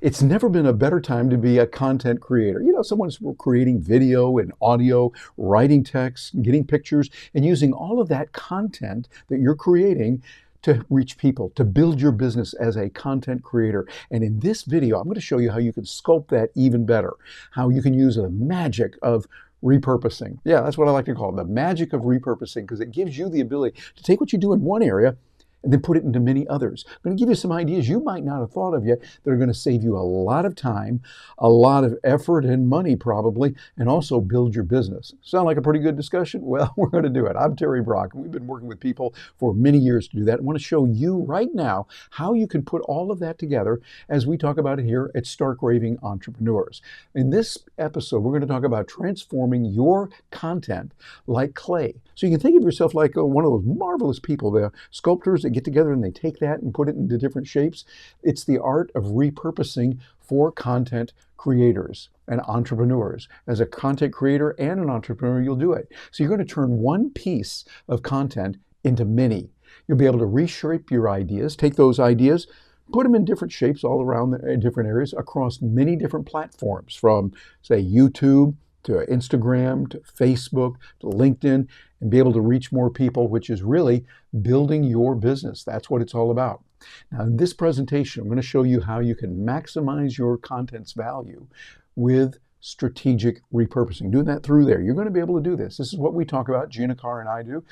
It's never been a better time to be a content creator. You know, someone's creating video and audio, writing text, getting pictures, and using all of that content that you're creating to reach people, to build your business as a content creator. And in this video, I'm going to show you how you can sculpt that even better, how you can use the magic of repurposing. Yeah, that's what I like to call it, the magic of repurposing, because it gives you the ability to take what you do in one area and then put it into many others. I'm going to give you some ideas you might not have thought of yet that are going to save you a lot of time, a lot of effort and money probably, and also build your business. Sound like a pretty good discussion? Well, we're going to do it. I'm Terry Brock, and we've been working with people for many years to do that. I want to show you right now how you can put all of that together as we talk about it here at Raving Entrepreneurs. In this episode, we're going to talk about transforming your content like clay. So you can think of yourself like one of those marvelous people, the sculptors that get together and they take that and put it into different shapes. It's the art of repurposing for content creators and entrepreneurs. As a content creator and an entrepreneur, you'll do it. So you're going to turn one piece of content into many. You'll be able to reshape your ideas, take those ideas, put them in different shapes all around different areas across many different platforms, from, say, YouTube to Instagram, to Facebook, to LinkedIn, and be able to reach more people, which is really building your business. That's what it's all about. Now, in this presentation, I'm going to show you how you can maximize your content's value with strategic repurposing. Doing that through there. You're going to be able to do this. This is what we talk about, Gina Carr and I do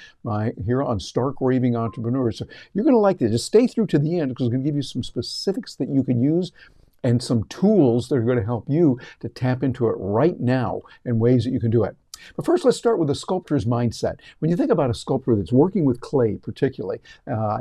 here on Raving Entrepreneurs. So you're going to like this. Just stay through to the end, because it's going to give you some specifics that you can use and some tools that are going to help you to tap into it right now in ways that you can do it. But first, let's start with the sculptor's mindset. When you think about a sculptor that's working with clay particularly,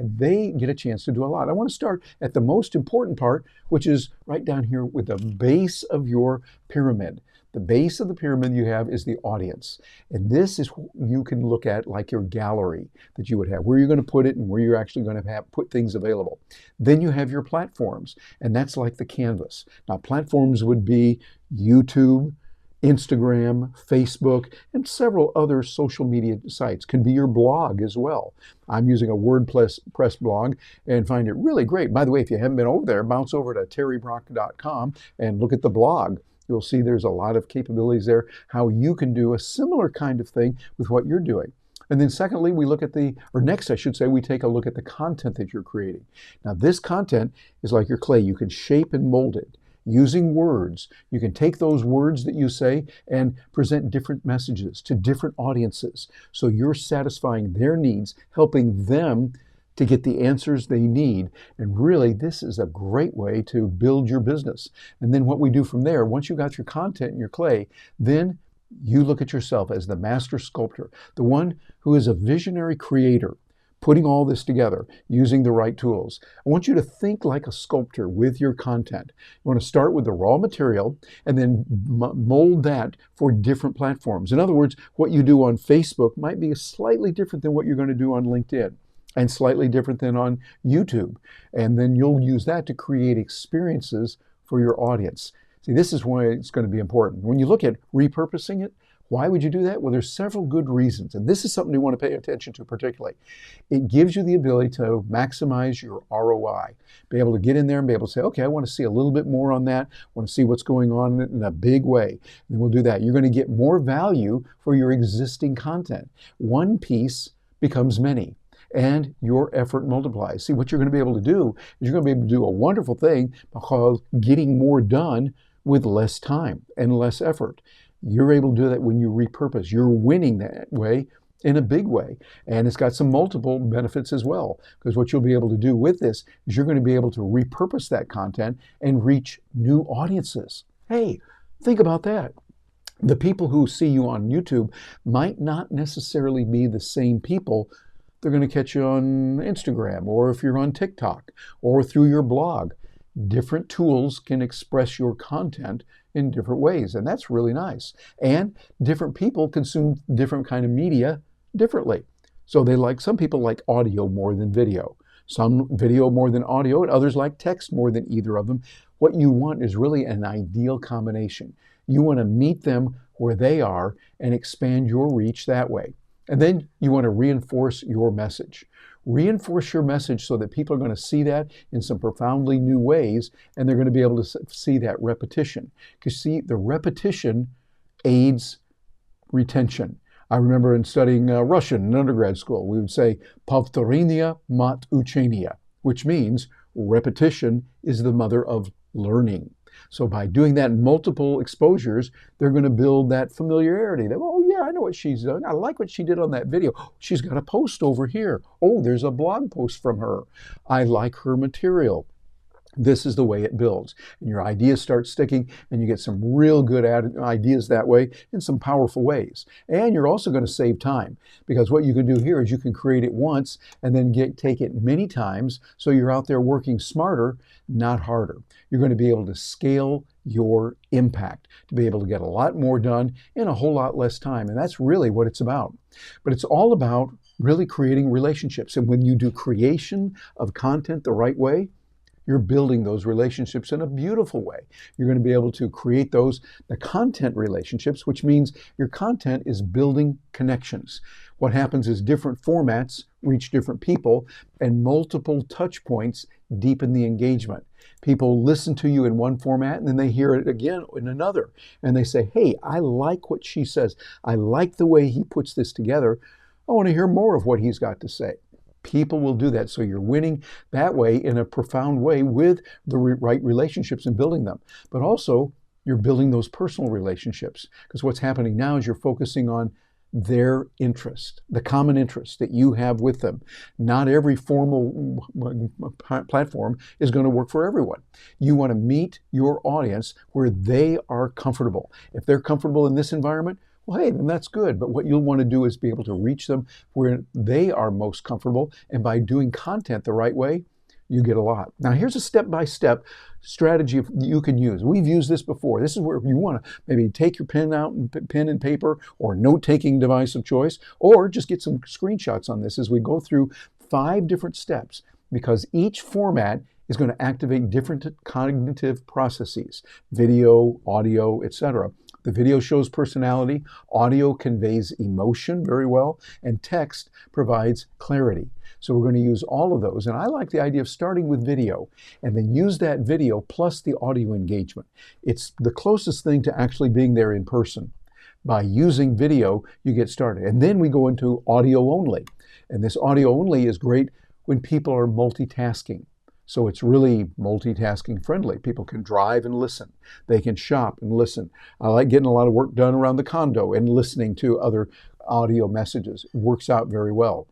they get a chance to do a lot. I want to start at the most important part, which is right down here with the base of your pyramid. The base of the pyramid you have is the audience. And this is what you can look at like your gallery that you would have, where you're going to put it and where you're actually going to put things available. Then you have your platforms, and that's like the canvas. Now, platforms would be YouTube, Instagram, Facebook, and several other social media sites. Can be your blog as well. I'm using a WordPress blog and find it really great. By the way, if you haven't been over there, bounce over to terrybrock.com and look at the blog. You'll see there's a lot of capabilities there, how you can do a similar kind of thing with what you're doing. And then secondly, we look at next I should say, we take a look at the content that you're creating. Now, this content is like your clay. You can shape and mold it using words. You can take those words that you say and present different messages to different audiences. So you're satisfying their needs, helping them to get the answers they need. And really, this is a great way to build your business. And then what we do from there, once you got your content and your clay, then you look at yourself as the master sculptor, the one who is a visionary creator, putting all this together using the right tools. I want you to think like a sculptor with your content. You want to start with the raw material and then mold that for different platforms. In other words, what you do on Facebook might be slightly different than what you're going to do on LinkedIn, and slightly different than on YouTube. And then you'll use that to create experiences for your audience. See, this is why it's going to be important. When you look at repurposing it, why would you do that? Well, there's several good reasons, and this is something you want to pay attention to particularly. It gives you the ability to maximize your ROI, be able to get in there and be able to say, okay, I want to see a little bit more on that, I want to see what's going on in a big way, and we'll do that. You're going to get more value for your existing content. One piece becomes many, and your effort multiplies. See, what you're going to be able to do is you're going to be able to do a wonderful thing because getting more done with less time and less effort. You're able to do that when you repurpose. You're winning that way in a big way. And it's got some multiple benefits as well, because what you'll be able to do with this is you're going to be able to repurpose that content and reach new audiences. Hey, think about that. The people who see you on YouTube might not necessarily be the same people they're going to catch you on Instagram, or if you're on TikTok, or through your blog. Different tools can express your content in different ways, and that's really nice. And different people consume different kind of media differently. So some people like audio more than video, some video more than audio, and others like text more than either of them. What you want is really an ideal combination. You want to meet them where they are and expand your reach that way. And then you want to reinforce your message. Reinforce your message so that people are going to see that in some profoundly new ways, and they're going to be able to see that repetition. Because see, the repetition aids retention. I remember in studying Russian in undergrad school, we would say, "Повторение мать учения," which means repetition is the mother of learning. So by doing that in multiple exposures, they're going to build that familiarity. That, oh yeah, I know what she's done. I like what she did on that video. She's got a post over here. Oh, there's a blog post from her. I like her material. This is the way it builds. And your ideas start sticking, and you get some real good ideas that way in some powerful ways. And you're also going to save time, because what you can do here is you can create it once and then take it many times, so you're out there working smarter, not harder. You're going to be able to scale your impact, to be able to get a lot more done in a whole lot less time. And that's really what it's about. But it's all about really creating relationships. And when you do creation of content the right way, you're building those relationships in a beautiful way. You're going to be able to create the content relationships, which means your content is building connections. What happens is different formats reach different people, and multiple touch points deepen the engagement. People listen to you in one format, and then they hear it again in another. And they say, hey, I like what she says. I like the way he puts this together. I want to hear more of what he's got to say. People will do that. So you're winning that way in a profound way with the right relationships and building them. But also, you're building those personal relationships, because what's happening now is you're focusing on their interest, the common interest that you have with them. Not every formal platform is going to work for everyone. You want to meet your audience where they are comfortable. If they're comfortable in this environment, well, hey, then that's good. But what you'll want to do is be able to reach them where they are most comfortable. And by doing content the right way, you get a lot. Now, here's a step-by-step strategy you can use. We've used this before. This is where you want to maybe take your pen out and pen and paper or note-taking device of choice, or just get some screenshots on this as we go through 5 different steps, because each format is going to activate different cognitive processes: video, audio, etc. The video shows personality, audio conveys emotion very well, and text provides clarity. So we're going to use all of those. And I like the idea of starting with video and then use that video plus the audio engagement. It's the closest thing to actually being there in person. By using video, you get started. And then we go into audio only. And this audio only is great when people are multitasking. So it's really multitasking friendly. People can drive and listen. They can shop and listen. I like getting a lot of work done around the condo and listening to other audio messages. It works out very well.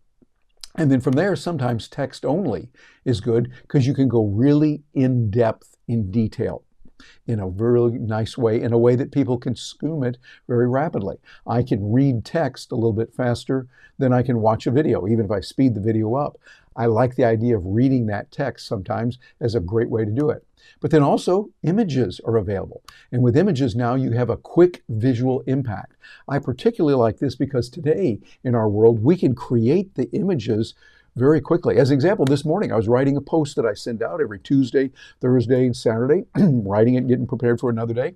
And then from there, sometimes text only is good, because you can go really in depth, in detail, in a really nice way, in a way that people can skim it very rapidly. I can read text a little bit faster than I can watch a video, even if I speed the video up. I like the idea of reading that text sometimes as a great way to do it. But then also, images are available. And with images now, you have a quick visual impact. I particularly like this because today in our world, we can create the images very quickly. As an example, this morning I was writing a post that I send out every Tuesday, Thursday, and Saturday, writing it, getting prepared for another day.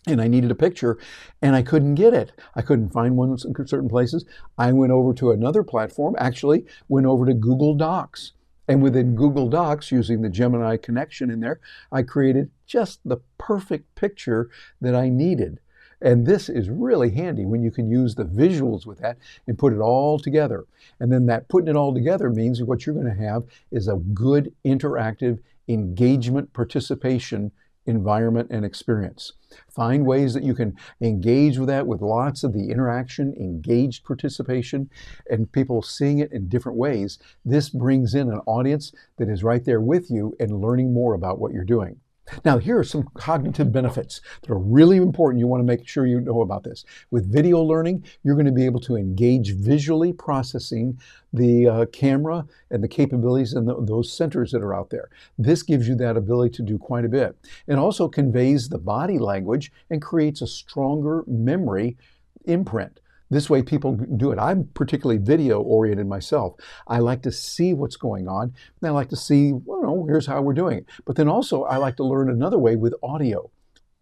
And I needed a picture, and I couldn't get it. I couldn't find one in certain places. I went over to another platform, actually went over to Google Docs. And within Google Docs, using the Gemini connection in there, I created just the perfect picture that I needed. And this is really handy when you can use the visuals with that and put it all together. And then that putting it all together means what you're going to have is a good interactive engagement participation environment and experience. Find ways that you can engage with that with lots of the interaction, engaged participation, and people seeing it in different ways. This brings in an audience that is right there with you and learning more about what you're doing. Now, here are some cognitive benefits that are really important. You want to make sure you know about this. With video learning, you're going to be able to engage visually processing the camera and the capabilities and those centers that are out there. This gives you that ability to do quite a bit. It also conveys the body language and creates a stronger memory imprint. This way people do it. I'm particularly video oriented myself. I like to see what's going on, and I like to see, well, here's how we're doing it. But then also I like to learn another way with audio.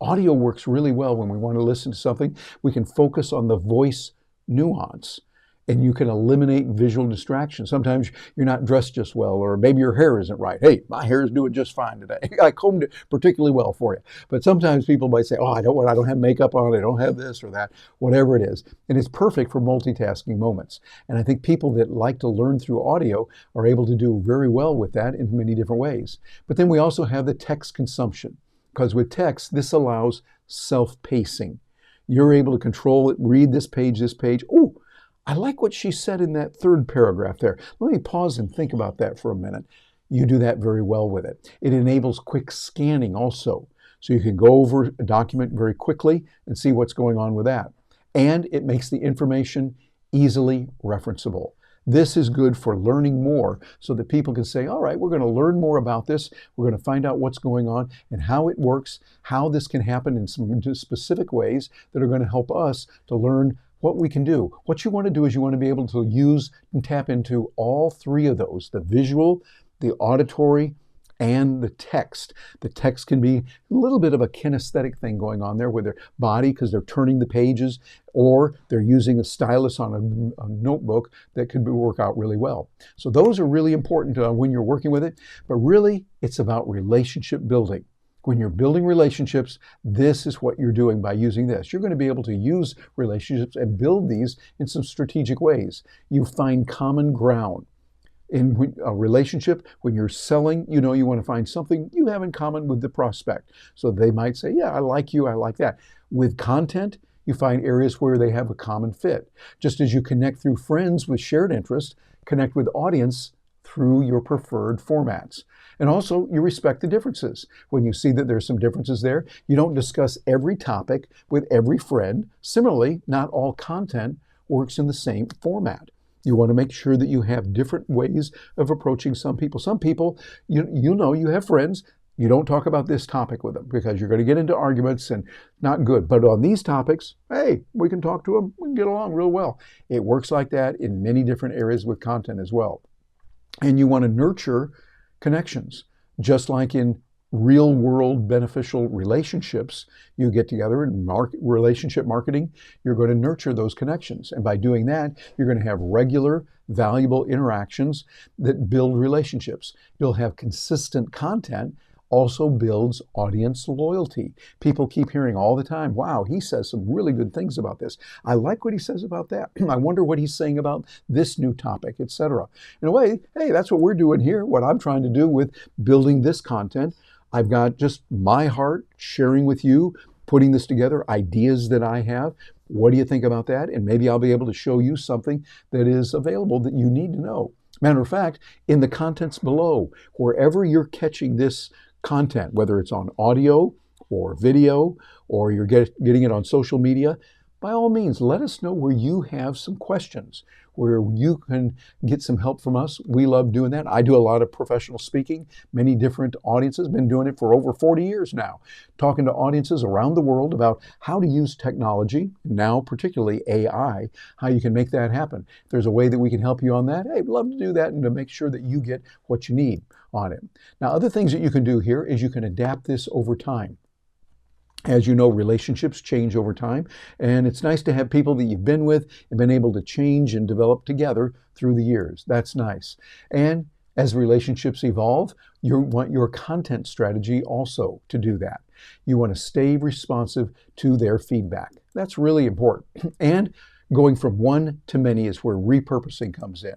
Audio works really well when we want to listen to something. We can focus on the voice nuance. And you can eliminate visual distraction. Sometimes you're not dressed just well, or maybe your hair isn't right. Hey, my hair is doing just fine today. I combed it particularly well for you. But sometimes people might say, oh, I don't have makeup on, I don't have this or that, whatever it is. And it's perfect for multitasking moments. And I think people that like to learn through audio are able to do very well with that in many different ways. But then we also have the text consumption, because with text, this allows self-pacing. You're able to control it, read this page. Oh, I like what she said in that third paragraph there. Let me pause and think about that for a minute. You do that very well with it. It enables quick scanning also. So you can go over a document very quickly and see what's going on with that. And it makes the information easily referenceable. This is good for learning more so that people can say, all right, we're going to learn more about this. We're going to find out what's going on and how it works, how this can happen in some specific ways that are going to help us to learn what we can do. What you want to do is you want to be able to use and tap into all three of those, the visual, the auditory, and the text. The text can be a little bit of a kinesthetic thing going on there with their body because they're turning the pages, or they're using a stylus on a notebook that could work out really well. So those are really important when you're working with it, but really it's about relationship building. When you're building relationships, this is what you're doing by using this. You're going to be able to use relationships and build these in some strategic ways. You find common ground. In a relationship, when you're selling, you want to find something you have in common with the prospect. So they might say, yeah, I like you, I like that. With content, you find areas where they have a common fit. Just as you connect through friends with shared interest, connect with audience through your preferred formats. And also, you respect the differences. When you see that there's some differences there, you don't discuss every topic with every friend. Similarly, not all content works in the same format. You want to make sure that you have different ways of approaching some people. Some people, you have friends, you don't talk about this topic with them because you're going to get into arguments and not good. But on these topics, hey, we can talk to them, we can get along real well. It works like that in many different areas with content as well. And you want to nurture connections, just like in real world beneficial relationships. You get together in relationship marketing, you're going to nurture those connections. And by doing that, you're going to have regular, valuable interactions that build relationships. You'll have consistent content, also builds audience loyalty. People keep hearing all the time, wow, he says some really good things about this. I like what he says about that. I wonder what he's saying about this new topic, etc. In a way, hey, that's what we're doing here, what I'm trying to do with building this content. I've got just my heart sharing with you, putting this together, ideas that I have. What do you think about that? And maybe I'll be able to show you something that is available that you need to know. Matter of fact, in the contents below, wherever you're catching this content, whether it's on audio or video, or you're getting it on social media, by all means, let us know where you have some questions, where you can get some help from us. We love doing that. I do a lot of professional speaking, many different audiences, been doing it for over 40 years now, talking to audiences around the world about how to use technology, now particularly AI, how you can make that happen. If there's a way that we can help you on that, hey, we'd love to do that and to make sure that you get what you need on it. Now, other things that you can do here is you can adapt this over time. As you know, relationships change over time, and it's nice to have people that you've been with and been able to change and develop together through the years. That's nice. And as relationships evolve, you want your content strategy also to do that. You want to stay responsive to their feedback. That's really important. And going from one to many is where repurposing comes in.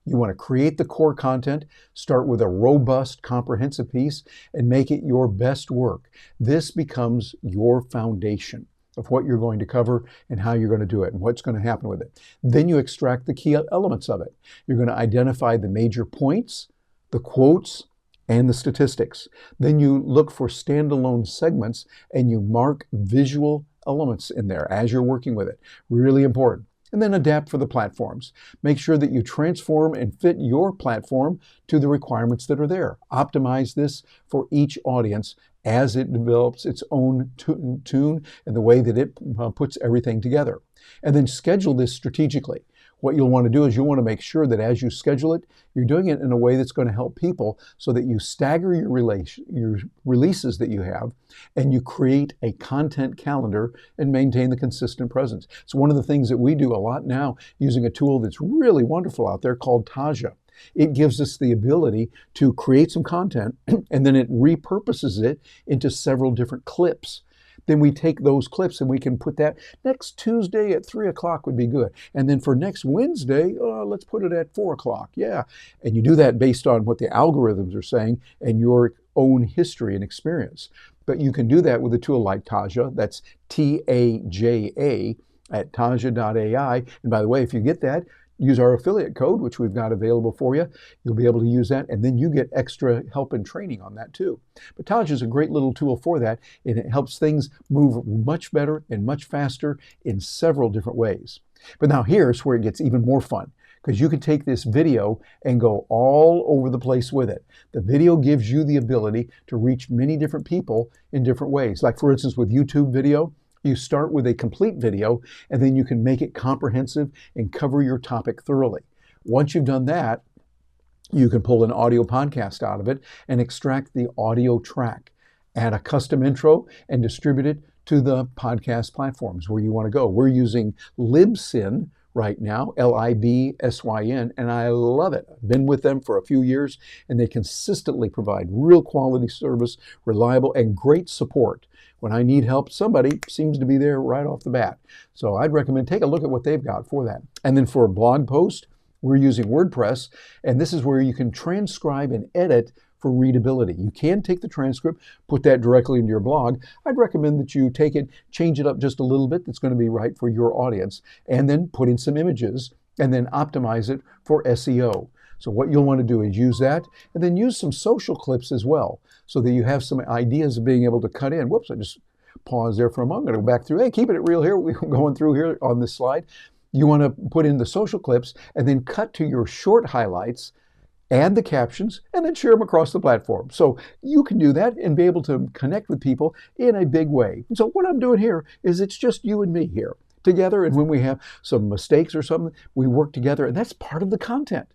You want to create the core content, start with a robust, comprehensive piece, and make it your best work. This becomes your foundation of what you're going to cover and how you're going to do it and what's going to happen with it. Then you extract the key elements of it. You're going to identify the major points, the quotes, and the statistics. Then you look for standalone segments and you mark visual elements in there as you're working with it. Really important. And then adapt for the platforms. Make sure that you transform and fit your platform to the requirements that are there. Optimize this for each audience as it develops its own tune and the way that it puts everything together. And then schedule this strategically. What you'll want to do is you'll want to make sure that as you schedule it, you're doing it in a way that's going to help people so that you stagger your releases that you have, and you create a content calendar and maintain the consistent presence. So one of the things that we do a lot now using a tool that's really wonderful out there called Taja. It gives us the ability to create some content and then it repurposes it into several different clips. Then we take those clips and we can put that next Tuesday at 3 o'clock would be good. And then for next Wednesday, let's put it at 4 o'clock. Yeah. And you do that based on what the algorithms are saying and your own history and experience. But you can do that with a tool like Taja. That's Taja at taja.ai. And by the way, if you get that, use our affiliate code, which we've got available for you. You'll be able to use that, and then you get extra help and training on that too. But Taja is a great little tool for that, and it helps things move much better and much faster in several different ways. But now here's where it gets even more fun, because you can take this video and go all over the place with it. The video gives you the ability to reach many different people in different ways. Like for instance, with YouTube video, you start with a complete video, and then you can make it comprehensive and cover your topic thoroughly. Once you've done that, you can pull an audio podcast out of it and extract the audio track, add a custom intro, and distribute it to the podcast platforms where you want to go. We're using Libsyn right now, Libsyn, and I love it. I've been with them for a few years, and they consistently provide real quality service, reliable, and great support. When I need help, somebody seems to be there right off the bat. So I'd recommend take a look at what they've got for that. And then for a blog post, we're using WordPress, and this is where you can transcribe and edit for readability. You can take the transcript, put that directly into your blog. I'd recommend that you take it, change it up just a little bit that's going to be right for your audience, and then put in some images and then optimize it for SEO. So what you'll want to do is use that and then use some social clips as well so that you have some ideas of being able to cut in. Whoops, I just paused there for a moment. I'm going to go back through. Hey, keeping it real here. We're going through here on this slide. You want to put in the social clips and then cut to your short highlights, add the captions, and then share them across the platform. So you can do that and be able to connect with people in a big way. And so what I'm doing here is it's just you and me here together. And when we have some mistakes or something, we work together. And that's part of the content.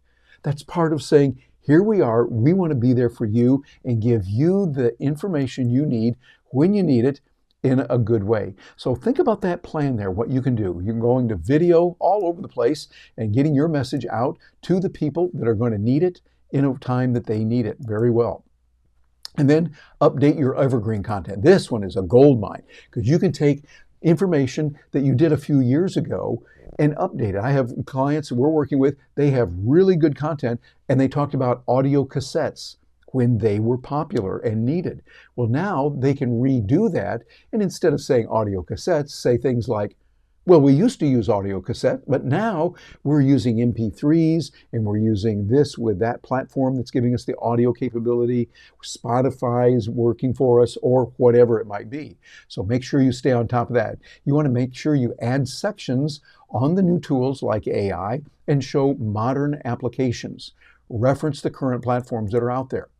That's part of saying, here we are. We want to be there for you and give you the information you need when you need it in a good way. So think about that plan there, what you can do. You're going to video all over the place and getting your message out to the people that are going to need it in a time that they need it very well. And then update your evergreen content. This one is a gold mine because you can take information that you did a few years ago and update it. I have clients we're working with, they have really good content, and they talked about audio cassettes when they were popular and needed. Well, now they can redo that, and instead of saying audio cassettes, say things like, well, we used to use audio cassette, but now we're using MP3s, and we're using this with that platform that's giving us the audio capability. Spotify is working for us, or whatever it might be. So make sure you stay on top of that. You want to make sure you add sections on the new tools like AI and show modern applications. Reference the current platforms that are out there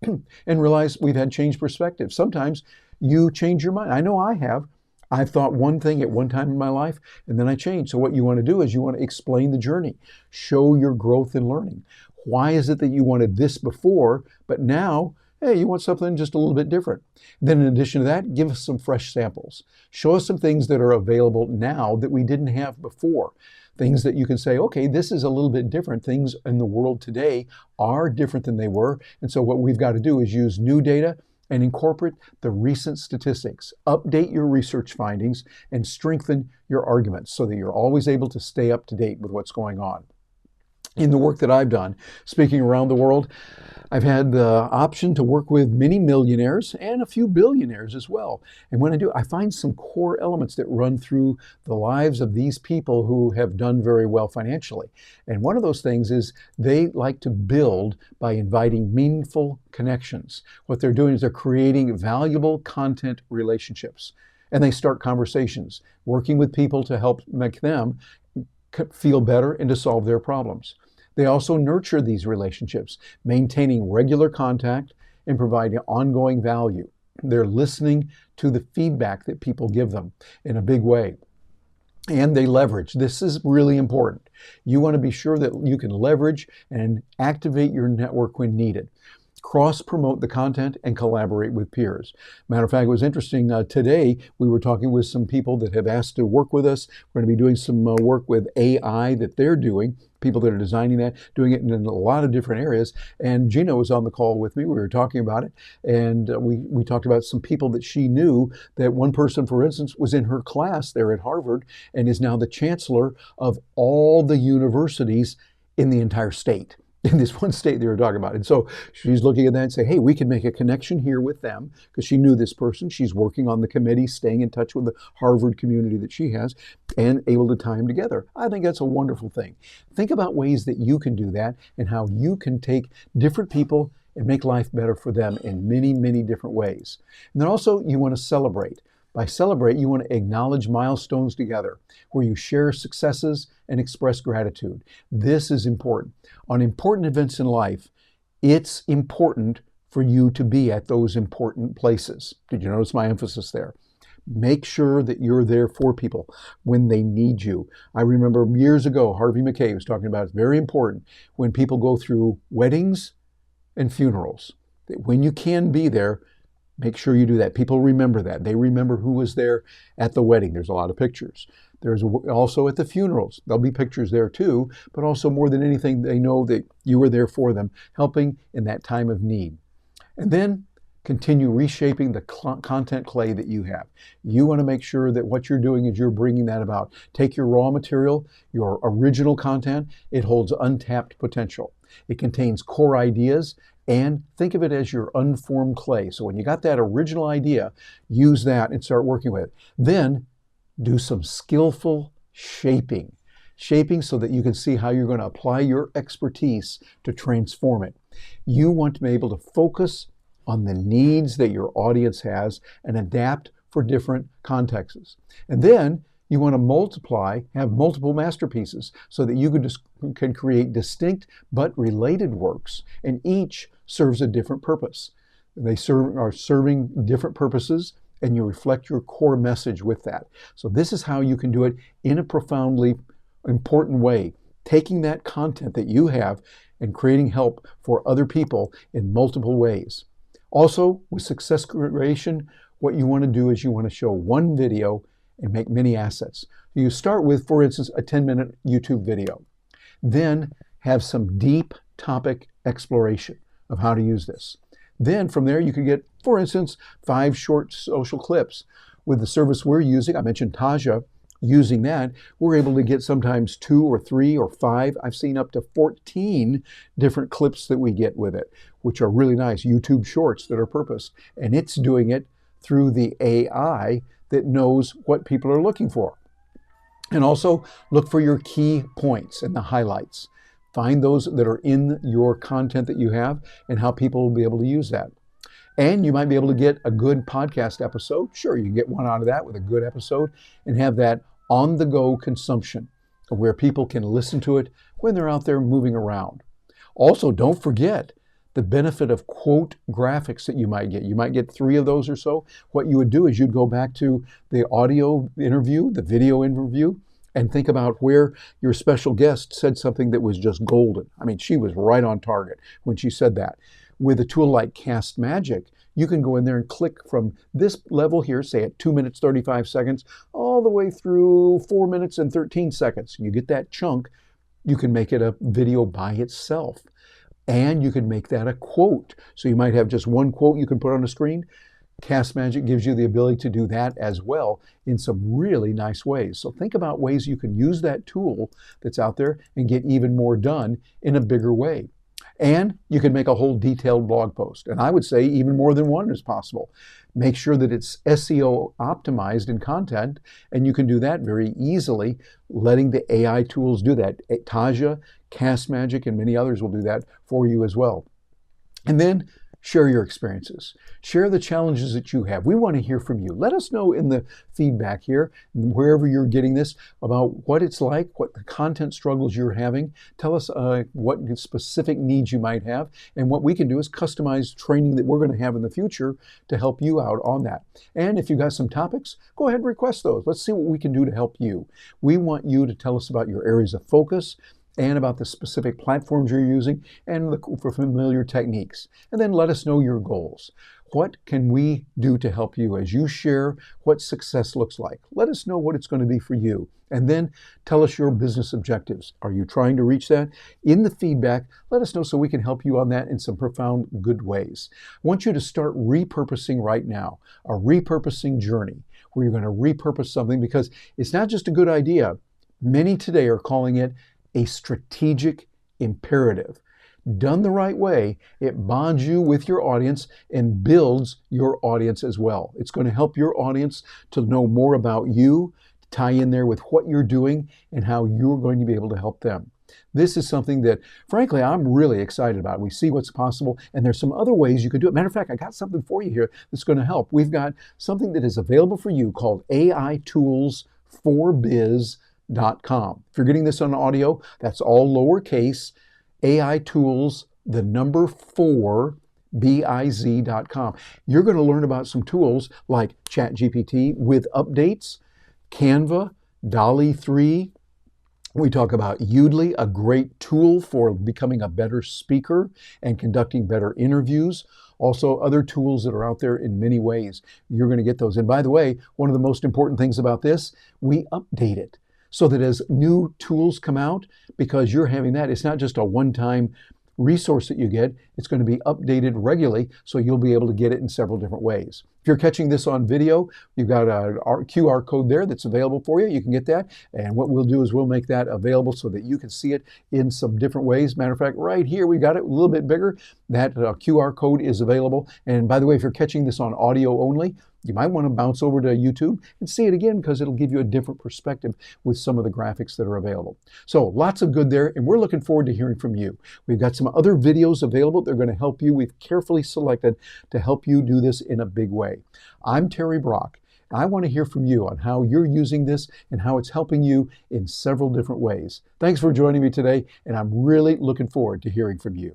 and realize we've had changed perspectives. Sometimes you change your mind. I know I have. I've thought one thing at one time in my life, and then I changed. So what you want to do is you want to explain the journey, show your growth in learning. Why is it that you wanted this before, but now, hey, you want something just a little bit different? Then in addition to that, give us some fresh samples. Show us some things that are available now that we didn't have before. Things that you can say, okay, this is a little bit different. Things in the world today are different than they were. And so what we've got to do is use new data and incorporate the recent statistics. Update your research findings and strengthen your arguments so that you're always able to stay up to date with what's going on. In the work that I've done, speaking around the world, I've had the option to work with many millionaires and a few billionaires as well. And when I do, I find some core elements that run through the lives of these people who have done very well financially. And one of those things is they like to build by inviting meaningful connections. What they're doing is they're creating valuable content relationships. And they start conversations, working with people to help make them feel better and to solve their problems. They also nurture these relationships, maintaining regular contact and providing ongoing value. They're listening to the feedback that people give them in a big way. And they leverage. This is really important. You want to be sure that you can leverage and activate your network when needed. Cross-promote the content and collaborate with peers. Matter of fact, it was interesting. Today, we were talking with some people that have asked to work with us. We're going to be doing some work with AI that they're doing, people that are designing that, doing it in a lot of different areas. And Gina was on the call with me. We were talking about it. And we talked about some people that she knew, that one person, for instance, was in her class there at Harvard and is now the chancellor of all the universities in the entire state. In this one state they were talking about. And so she's looking at that and say, hey, we can make a connection here with them, because she knew this person. She's working on the committee, staying in touch with the Harvard community that she has, and able to tie them together. I think that's a wonderful thing. Think about ways that you can do that and how you can take different people and make life better for them in many, many different ways. And then also you want to celebrate. By celebrate, you want to acknowledge milestones together, where you share successes and express gratitude. This is important. On important events in life, it's important for you to be at those important places. Did you notice my emphasis there? Make sure that you're there for people when they need you. I remember years ago, Harvey McKay was talking about it's very important when people go through weddings and funerals, that when you can be there, make sure you do that. People remember that. They remember who was there at the wedding. There's a lot of pictures. There's also at the funerals. There'll be pictures there too, but also more than anything, they know that you were there for them, helping in that time of need. And then continue reshaping the content clay that you have. You want to make sure that what you're doing is you're bringing that about. Take your raw material, your original content. It holds untapped potential. It contains core ideas, and think of it as your unformed clay. So when you got that original idea, use that and start working with it. Then do some skillful shaping. Shaping so that you can see how you're going to apply your expertise to transform it. You want to be able to focus on the needs that your audience has and adapt for different contexts. And then you want to have multiple masterpieces so that you can create distinct but related works, and each serves a different purpose. They are serving different purposes, and you reflect your core message with that. So this is how you can do it in a profoundly important way, taking that content that you have and creating help for other people in multiple ways. Also, with success creation, what you want to do is you want to show one video and make many assets. You start with, for instance, a 10-minute YouTube video. Then have some deep topic exploration of how to use this. Then from there you can get, for instance, 5 short social clips. With the service we're using, I mentioned Taja, using that, we're able to get sometimes 2 or 3 or 5. I've seen up to 14 different clips that we get with it, which are really nice YouTube shorts that are purposed. And it's doing it through the AI that knows what people are looking for. And also look for your key points and the highlights. Find those that are in your content that you have and how people will be able to use that. And you might be able to get a good podcast episode. Sure, you can get one out of that with a good episode and have that on-the-go consumption where people can listen to it when they're out there moving around. Also, don't forget the benefit of quote graphics that you might get. You might get 3 of those or so. What you would do is you'd go back to the audio interview, the video interview, and think about where your special guest said something that was just golden. I mean, she was right on target when she said that. With a tool like Cast Magic, you can go in there and click from this level here, say at 2 minutes, 35 seconds, all the way through 4 minutes and 13 seconds. You get that chunk, you can make it a video by itself. And you can make that a quote. So you might have just one quote you can put on the screen. Cast Magic gives you the ability to do that as well in some really nice ways. So think about ways you can use that tool that's out there and get even more done in a bigger way. And you can make a whole detailed blog post. And I would say even more than one is possible. Make sure that it's SEO optimized in content, and you can do that very easily, letting the AI tools do that. Taja, Cast Magic, and many others will do that for you as well. And then Share your experiences. Share the challenges that you have. We want to hear from you. Let us know in the feedback here, wherever you're getting this, about what it's like, what the content struggles you're having. Tell us what specific needs you might have, and what we can do is customize training that we're going to have in the future to help you out on that. And if you've got some topics, go ahead and request those. Let's see what we can do to help you. We want you to tell us about your areas of focus, and about the specific platforms you're using, and for familiar techniques. And then let us know your goals. What can we do to help you as you share what success looks like? Let us know what it's going to be for you. And then tell us your business objectives. Are you trying to reach that? In the feedback, let us know so we can help you on that in some profound good ways. I want you to start repurposing right now, a repurposing journey where you're going to repurpose something, because it's not just a good idea. Many today are calling it a strategic imperative. Done the right way, it bonds you with your audience and builds your audience as well. It's going to help your audience to know more about you, tie in there with what you're doing and how you're going to be able to help them. This is something that, frankly, I'm really excited about. We see what's possible, and there's some other ways you could do it. Matter of fact, I got something for you here that's going to help. We've got something that is available for you called AI Tools for Biz. If you're getting this on audio, that's all lowercase, AI Tools, the number 4, biz.com. You're going to learn about some tools like ChatGPT with updates, Canva, DALL-E 3. We talk about Udly, a great tool for becoming a better speaker and conducting better interviews. Also, other tools that are out there in many ways. You're going to get those. And by the way, one of the most important things about this, we update it, so that as new tools come out, because you're having that, it's not just a one-time resource that you get, it's going to be updated regularly, so you'll be able to get it in several different ways. If you're catching this on video, you've got a QR code there that's available for you. You can get that, and what we'll do is we'll make that available so that you can see it in some different ways. Matter of fact, right here, we got it a little bit bigger. That QR code is available. And by the way, if you're catching this on audio only, you might want to bounce over to YouTube and see it again, because it'll give you a different perspective with some of the graphics that are available. So lots of good there, and we're looking forward to hearing from you. We've got some other videos available. They're going to help you. We've carefully selected to help you do this in a big way. I'm Terry Brock. I want to hear from you on how you're using this and how it's helping you in several different ways. Thanks for joining me today, and I'm really looking forward to hearing from you.